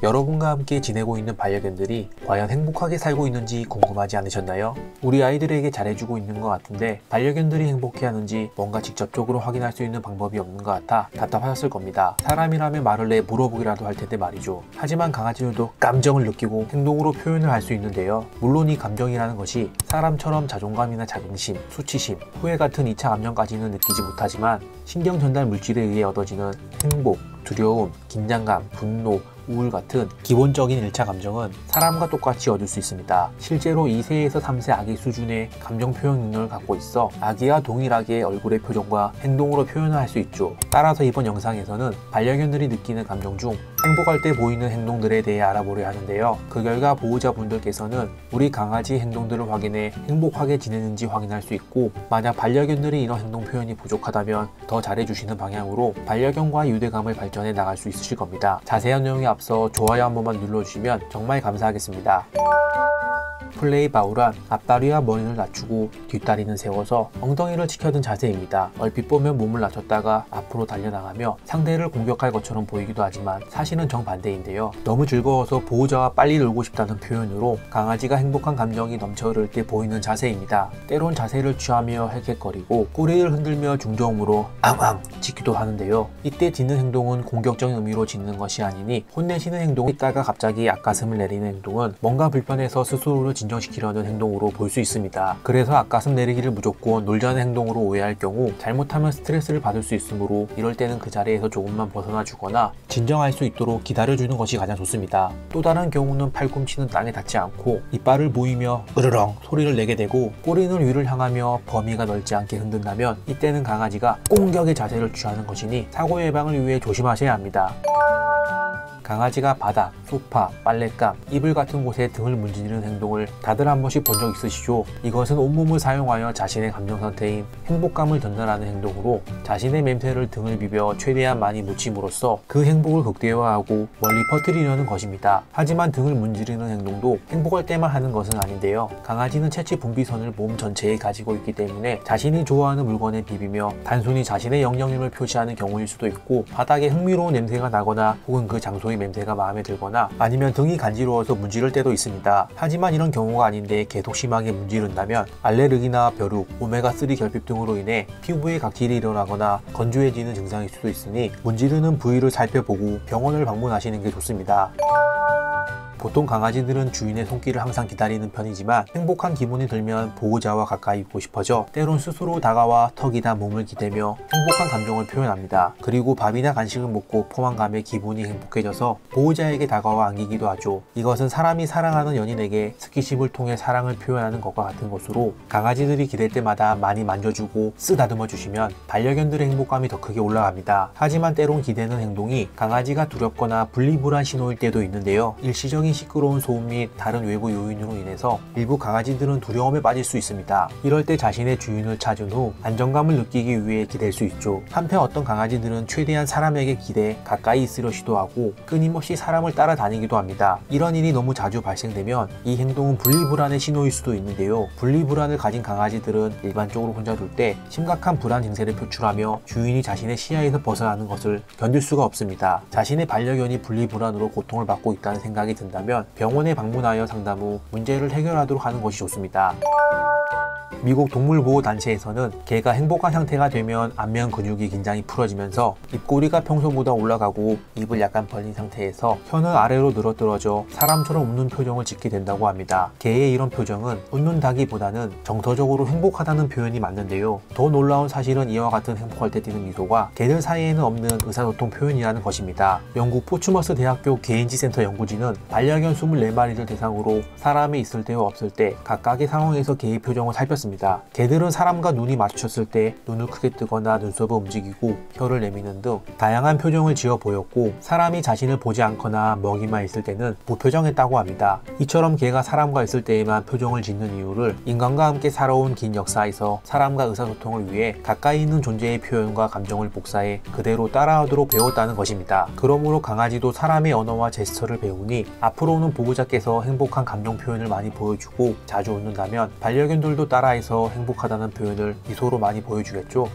여러분과 함께 지내고 있는 반려견들이 과연 행복하게 살고 있는지 궁금하지 않으셨나요? 우리 아이들에게 잘해주고 있는 것 같은데 반려견들이 행복해하는지 뭔가 직접적으로 확인할 수 있는 방법이 없는 것 같아 답답하셨을 겁니다. 사람이라면 말을 내 물어보기라도 할 텐데 말이죠. 하지만 강아지들도 감정을 느끼고 행동으로 표현을 할 수 있는데요. 물론 이 감정이라는 것이 사람처럼 자존감이나 자긍심, 수치심, 후회 같은 2차 감정까지는 느끼지 못하지만 신경 전달 물질에 의해 얻어지는 행복, 두려움, 긴장감, 분노, 우울 같은 기본적인 1차 감정은 사람과 똑같이 얻을 수 있습니다. 실제로 2세에서 3세 아기 수준의 감정 표현 능력을 갖고 있어 아기와 동일하게 얼굴의 표정과 행동으로 표현을 할 수 있죠. 따라서 이번 영상에서는 반려견들이 느끼는 감정 중 행복할 때 보이는 행동들에 대해 알아보려 하는데요. 그 결과 보호자분들께서는 우리 강아지 행동들을 확인해 행복하게 지내는지 확인할 수 있고, 만약 반려견들이 이런 행동 표현이 부족하다면 더 잘해주시는 방향으로 반려견과 유대감을 발전해 나갈 수 있으실 겁니다. 자세한 내용에 앞서 좋아요 한 번만 눌러주시면 정말 감사하겠습니다. 플레이 바우란 앞다리와 머리를 낮추고 뒷다리는 세워서 엉덩이를 치켜든 자세입니다. 얼핏 보면 몸을 낮췄다가 앞으로 달려나가며 상대를 공격할 것처럼 보이기도 하지만 사실은 정반대인데요. 너무 즐거워서 보호자와 빨리 놀고 싶다는 표현으로 강아지가 행복한 감정이 넘쳐 흐를 때 보이는 자세입니다. 때론 자세를 취하며 헥헥거리고 꼬리를 흔들며 중저음으로 앙앙 짖기도 하는데요. 이때 짖는 행동은 공격적인 의미로 짖는 것이 아니니 혼내시는 행동을 있다가 갑자기 앞가슴을 내리는 행동은 뭔가 불편해서 스스로를 진정시키려는 행동으로 볼 수 있습니다. 그래서 앞가슴 내리기를 무조건 놀자는 행동으로 오해할 경우 잘못하면 스트레스를 받을 수 있으므로 이럴 때는 그 자리에서 조금만 벗어나 주거나 진정할 수 있도록 기다려주는 것이 가장 좋습니다. 또 다른 경우는 팔꿈치는 땅에 닿지 않고 이빨을 보이며 으르렁 소리를 내게 되고 꼬리는 위를 향하며 범위가 넓지 않게 흔든다면 이때는 강아지가 공격의 자세를 취하는 것이니 사고 예방을 위해 조심하셔야 합니다. 강아지가 바닥, 소파, 빨랫감, 이불 같은 곳에 등을 문지르는 행동을 다들 한 번씩 본 적 있으시죠? 이것은 온몸을 사용하여 자신의 감정 상태인 행복감을 전달하는 행동으로 자신의 맴새를 등을 비벼 최대한 많이 묻힘으로써 그 행복을 극대화하고 멀리 퍼뜨리려는 것입니다. 하지만 등을 문지르는 행동도 행복할 때만 하는 것은 아닌데요. 강아지는 채취 분비선을 몸 전체에 가지고 있기 때문에 자신이 좋아하는 물건에 비비며 단순히 자신의 영역임을 표시하는 경우일 수도 있고, 바닥에 흥미로운 냄새가 나거나 혹은 그 장소의 냄새가 마음에 들거나 아니면 등이 간지러워서 문지를 때도 있습니다. 하지만 이런 경우가 아닌데 계속 심하게 문지른다면 알레르기나 벼룩, 오메가3 결핍 등으로 인해 피부에 각질이 일어나거나 건조해지는 증상일 수도 있으니 문지르는 부위를 살펴보고 병원을 방문하시는 게 좋습니다. 보통 강아지들은 주인의 손길을 항상 기다리는 편이지만 행복한 기분이 들면 보호자와 가까이 있고 싶어져 때론 스스로 다가와 턱이나 몸을 기대며 행복한 감정을 표현합니다. 그리고 밥이나 간식을 먹고 포만감에 기분이 행복해져서 보호자에게 다가와 안기기도 하죠. 이것은 사람이 사랑하는 연인에게 스킨십을 통해 사랑을 표현하는 것과 같은 것으로 강아지들이 기댈 때마다 많이 만져주고 쓰다듬어 주시면 반려견들의 행복감이 더 크게 올라갑니다. 하지만 때론 기대는 행동이 강아지가 두렵거나 분리불안 신호일 때도 있는데요. 일시적인 시끄러운 소음 및 다른 외부 요인으로 인해서 일부 강아지들은 두려움에 빠질 수 있습니다. 이럴 때 자신의 주인을 찾은 후 안정감을 느끼기 위해 기댈 수 있죠. 한편 어떤 강아지들은 최대한 사람에게 기대 가까이 있으려 시도하고 끊임없이 사람을 따라다니기도 합니다. 이런 일이 너무 자주 발생되면 이 행동은 분리불안의 신호일 수도 있는데요. 분리불안을 가진 강아지들은 일반적으로 혼자 둘 때 심각한 불안 증세를 표출하며 주인이 자신의 시야에서 벗어나는 것을 견딜 수가 없습니다. 자신의 반려견이 분리불안으로 고통을 받고 있다는 생각이 든다면 병원에 방문하여 상담 후 문제를 해결하도록 하는 것이 좋습니다. 미국 동물보호단체에서는 개가 행복한 상태가 되면 안면 근육이 긴장이 풀어지면서 입꼬리가 평소보다 올라가고 입을 약간 벌린 상태에서 혀는 아래로 늘어뜨려져 사람처럼 웃는 표정을 짓게 된다고 합니다. 개의 이런 표정은 웃는다기보다는 정서적으로 행복하다는 표현이 맞는데요. 더 놀라운 사실은 이와 같은 행복할 때 띠는 미소가 개들 사이에는 없는 의사소통 표현이라는 것입니다. 영국 포츠머스 대학교 개인지센터 연구진은 반려견 24마리를 대상으로 사람이 있을 때와 없을 때 각각의 상황에서 개의 표정을 살폈습니다. 개들은 사람과 눈이 마주쳤을 때 눈을 크게 뜨거나 눈썹을 움직이고 혀를 내미는 등 다양한 표정을 지어 보였고, 사람이 자신을 보지 않거나 먹이만 있을 때는 무표정했다고 합니다. 이처럼 개가 사람과 있을 때에만 표정을 짓는 이유를 인간과 함께 살아온 긴 역사에서 사람과 의사소통을 위해 가까이 있는 존재의 표현과 감정을 복사해 그대로 따라하도록 배웠다는 것입니다. 그러므로 강아지도 사람의 언어와 제스처를 배우니 앞으로는 보호자께서 행복한 감정 표현을 많이 보여주고 자주 웃는다면 반려견들도 따라해서 행복하다는 표현을 미소로 많이 보여주겠죠.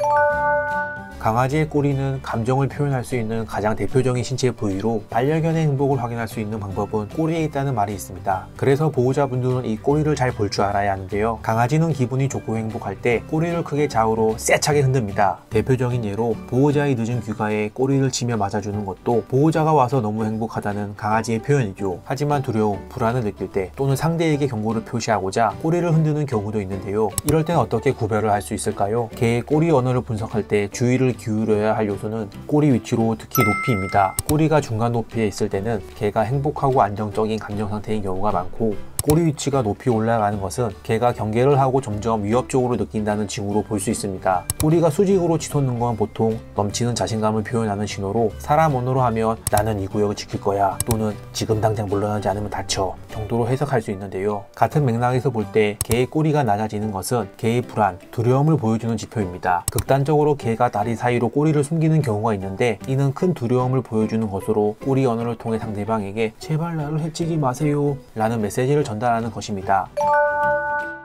강아지의 꼬리는 감정을 표현할 수 있는 가장 대표적인 신체 부위로 반려견의 행복을 확인할 수 있는 방법은 꼬리에 있다는 말이 있습니다. 그래서 보호자분들은 이 꼬리를 잘 볼 줄 알아야 하는데요. 강아지는 기분이 좋고 행복할 때 꼬리를 크게 좌우로 세차게 흔듭니다. 대표적인 예로 보호자의 늦은 귀가에 꼬리를 치며 맞아주는 것도 보호자가 와서 너무 행복하다는 강아지의 표현이죠. 하지만 두려움, 불안을 느낄 때 또는 상대에게 경고를 표시하고자 꼬리를 흔드는 경우도 있는데요. 이럴 땐 어떻게 구별을 할 수 있을까요? 개의 꼬리 언어를 분석할 때 주의를 기울여야 할 요소는 꼬리 위치로 특히 높이입니다. 꼬리가 중간 높이에 있을 때는 개가 행복하고 안정적인 감정 상태인 경우가 많고, 꼬리 위치가 높이 올라가는 것은 개가 경계를 하고 점점 위협적으로 느낀다는 징후로 볼 수 있습니다. 꼬리가 수직으로 치솟는 건 보통 넘치는 자신감을 표현하는 신호로, 사람 언어로 하면 나는 이 구역을 지킬 거야 또는 지금 당장 물러나지 않으면 다쳐 정도로 해석할 수 있는데요. 같은 맥락에서 볼 때 개의 꼬리가 낮아지는 것은 개의 불안, 두려움을 보여주는 지표입니다. 극단적으로 개가 다리 사이로 꼬리를 숨기는 경우가 있는데, 이는 큰 두려움을 보여주는 것으로 꼬리 언어를 통해 상대방에게 제발 나를 해치지 마세요 라는 메시지를 전달하는 것입니다.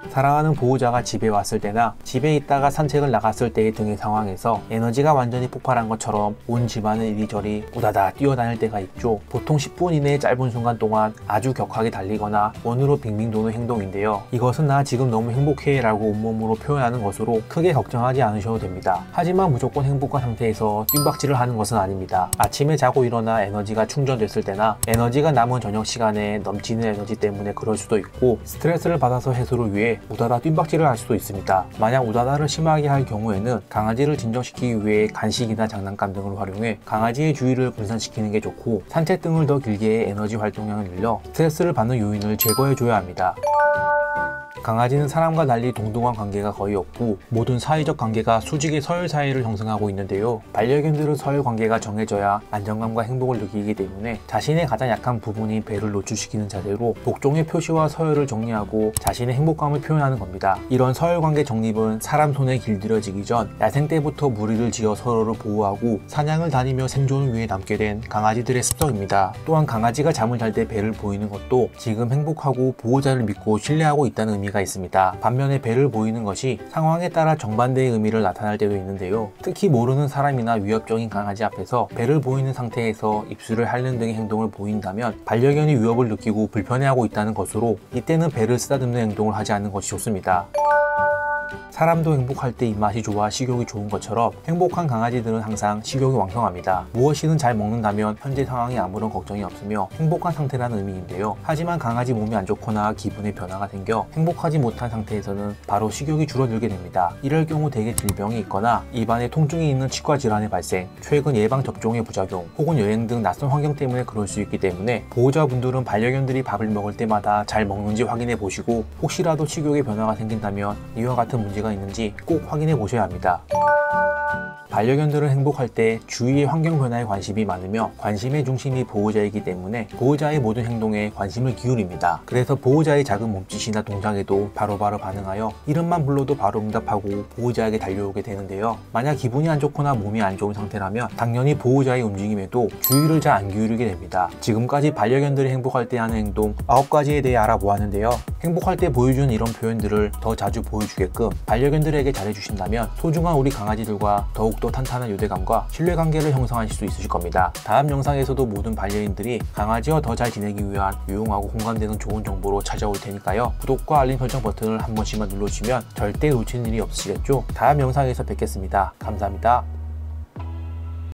사랑하는 보호자가 집에 왔을 때나 집에 있다가 산책을 나갔을 때의 등의 상황에서 에너지가 완전히 폭발한 것처럼 온 집안을 이리저리 우다다 뛰어다닐 때가 있죠. 보통 10분 이내의 짧은 순간 동안 아주 격하게 달리거나 원으로 빙빙 도는 행동인데요. 이것은 나 지금 너무 행복해 라고 온몸으로 표현하는 것으로 크게 걱정하지 않으셔도 됩니다. 하지만 무조건 행복한 상태에서 뜀박질을 하는 것은 아닙니다. 아침에 자고 일어나 에너지가 충전됐을 때나 에너지가 남은 저녁 시간에 넘치는 에너지 때문에 그럴 수도 있고, 스트레스를 받아서 해소를 위해 우다다 뜀박질을 할 수도 있습니다. 만약 우다다를 심하게 할 경우에는 강아지를 진정시키기 위해 간식이나 장난감 등을 활용해 강아지의 주의를 분산시키는 게 좋고, 산책 등을 더 길게 해 에너지 활동량을 늘려 스트레스를 받는 요인을 제거해줘야 합니다. 강아지는 사람과 달리 동등한 관계가 거의 없고, 모든 사회적 관계가 수직의 서열 사이를 형성하고 있는데요. 반려견들은 서열 관계가 정해져야 안정감과 행복을 느끼기 때문에 자신의 가장 약한 부분인 배를 노출시키는 자세로 복종의 표시와 서열을 정리하고 자신의 행복감을 표현하는 겁니다. 이런 서열 관계 정립은 사람 손에 길들여지기 전 야생 때부터 무리를 지어 서로를 보호하고 사냥을 다니며 생존을 위해 남게 된 강아지들의 습성입니다. 또한 강아지가 잠을 잘 때 배를 보이는 것도 지금 행복하고 보호자를 믿고 신뢰하고 있다는 의미가 있습니다. 반면에 배를 보이는 것이 상황에 따라 정반대의 의미를 나타날 때도 있는데요. 특히 모르는 사람이나 위협적인 강아지 앞에서 배를 보이는 상태에서 입술을 핥는 등의 행동을 보인다면 반려견이 위협을 느끼고 불편해하고 있다는 것으로, 이때는 배를 쓰다듬는 행동을 하지 않는 것이 좋습니다. 사람도 행복할 때 입맛이 좋아 식욕이 좋은 것처럼 행복한 강아지들은 항상 식욕이 왕성합니다. 무엇이든 잘 먹는다면 현재 상황에 아무런 걱정이 없으며 행복한 상태라는 의미인데요. 하지만 강아지 몸이 안 좋거나 기분에 변화가 생겨 행복하지 못한 상태에서는 바로 식욕이 줄어들게 됩니다. 이럴 경우 대개 질병이 있거나 입안에 통증이 있는 치과 질환의 발생, 최근 예방 접종의 부작용, 혹은 여행 등 낯선 환경 때문에 그럴 수 있기 때문에 보호자분들은 반려견들이 밥을 먹을 때마다 잘 먹는지 확인해 보시고, 혹시라도 식욕에 변화가 생긴다면 이와 같은 문제가 있는지 꼭 확인해 보셔야 합니다. 반려견들은 행복할 때 주위의 환경 변화에 관심이 많으며 관심의 중심이 보호자이기 때문에 보호자의 모든 행동에 관심을 기울입니다. 그래서 보호자의 작은 몸짓이나 동작에도 바로바로 반응하여 이름만 불러도 바로 응답하고 보호자에게 달려오게 되는데요. 만약 기분이 안 좋거나 몸이 안 좋은 상태라면 당연히 보호자의 움직임에도 주의를 잘 안 기울이게 됩니다. 지금까지 반려견들이 행복할 때 하는 행동 9가지에 대해 알아보았는데요. 행복할 때 보여주는 이런 표현들을 더 자주 보여주게끔 반려견들에게 잘해주신다면 소중한 우리 강아지들과 더욱더 탄탄한 유대감과 신뢰관계를 형성하실 수 있으실 겁니다. 다음 영상에서도 모든 반려인들이 강아지와 더 잘 지내기 위한 유용하고 공감되는 좋은 정보로 찾아올 테니까요. 구독과 알림 설정 버튼을 한 번씩만 눌러주시면 절대 놓치는 일이 없으시겠죠? 다음 영상에서 뵙겠습니다. 감사합니다.